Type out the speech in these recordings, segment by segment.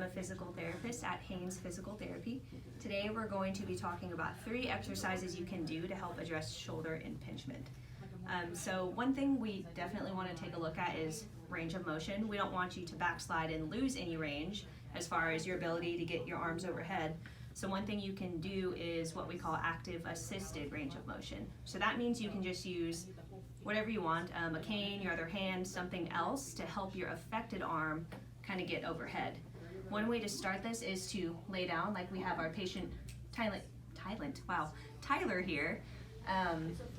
a physical therapist at Haynes Physical Therapy. Today we're going to be talking about 3 exercises you can do to help address shoulder impingement. So one thing we definitely want to take a look at is range of motion. We don't want you to backslide and lose any range as far as your ability to get your arms overhead. So one thing you can do is what we call active assisted range of motion. So that means you can just use whatever you want, a cane, your other hand, something else to help your affected arm kind of get overhead. One way to start this is to lay down like we have our patient Tyler here.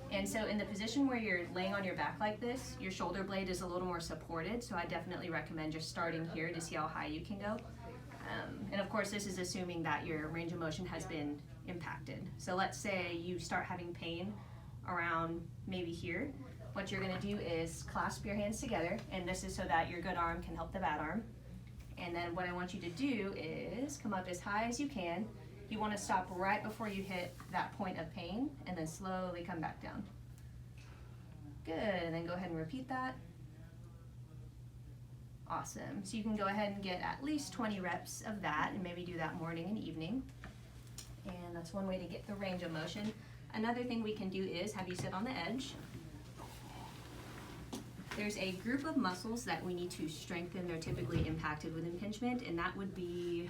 And so in the position where you're laying on your back like this, your shoulder blade is a little more supported, so I definitely recommend just starting here to see how high you can go. And of course this is assuming that your range of motion has been impacted. So let's say you start having pain around maybe here. What you're going to do is clasp your hands together, and this is so that your good arm can help the bad arm. And then what I want you to do is come up as high as you can. You want to stop right before you hit that point of pain, and then slowly come back down. Good, and then go ahead and repeat that. Awesome. So you can go ahead and get at least 20 reps of that, and maybe do that morning and evening. And that's one way to get the range of motion. Another thing we can do is have you sit on the edge. There's a group of muscles that we need to strengthen. They're typically impacted with impingement, and that would be,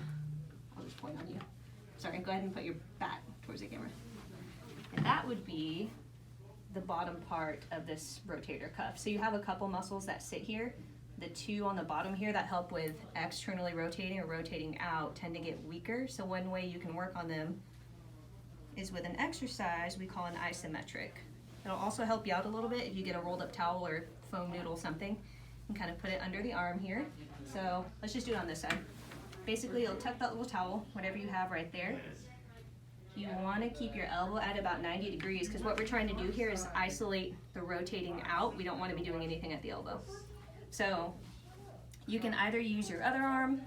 I'll just point on you. Sorry, go ahead and put your back towards the camera. And that would be the bottom part of this rotator cuff. So you have a couple muscles that sit here. The 2 on the bottom here that help with externally rotating or rotating out tend to get weaker. So one way you can work on them is with an exercise we call an isometric. It'll also help you out a little bit if you get a rolled up towel or foam noodle something and kind of put it under the arm here. So let's just do it on this side. Basically you'll tuck that little towel, whatever you have right there. You want to keep your elbow at about 90 degrees because what we're trying to do here is isolate the rotating out. We don't want to be doing anything at the elbow. So you can either use your other arm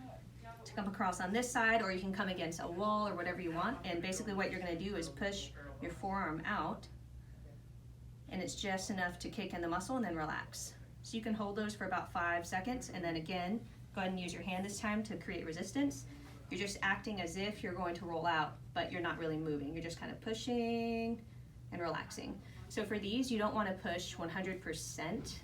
to come across on this side, or you can come against a wall or whatever you want. And basically what you're going to do is push your forearm out, and it's just enough to kick in the muscle and then relax. So you can hold those for about 5 seconds, and then again, go ahead and use your hand this time to create resistance. You're just acting as if you're going to roll out, but you're not really moving. You're just kind of pushing and relaxing. So for these, you don't want to push 100%.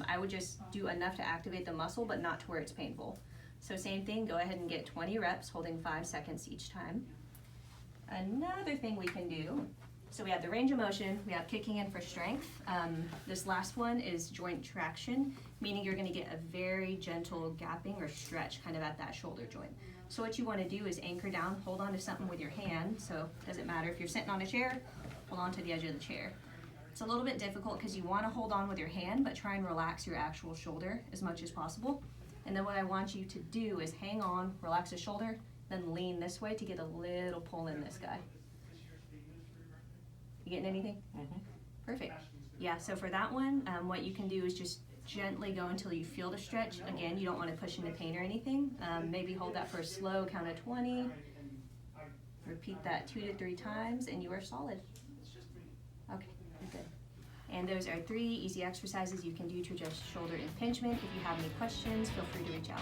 I would just do enough to activate the muscle, but not to where it's painful. So same thing, go ahead and get 20 reps, holding 5 seconds each time. Another thing we can do, so we have the range of motion, we have kicking in for strength. This last one is joint traction, meaning you're going to get a very gentle gapping or stretch kind of at that shoulder joint. So what you want to do is anchor down, hold on to something with your hand. So it doesn't matter if you're sitting on a chair, hold on to the edge of the chair. It's a little bit difficult because you want to hold on with your hand, but try and relax your actual shoulder as much as possible. And then what I want you to do is hang on, relax the shoulder, then lean this way to get a little pull in this guy. You getting anything? Mm-hmm. Perfect. Yeah, so for that one, what you can do is just gently go until you feel the stretch. Again, you don't want to push into pain or anything. Maybe hold that for a slow count of 20. Repeat that 2 to 3 times, and you are solid. Okay, good. And those are 3 easy exercises you can do to address shoulder impingement. If you have any questions, feel free to reach out.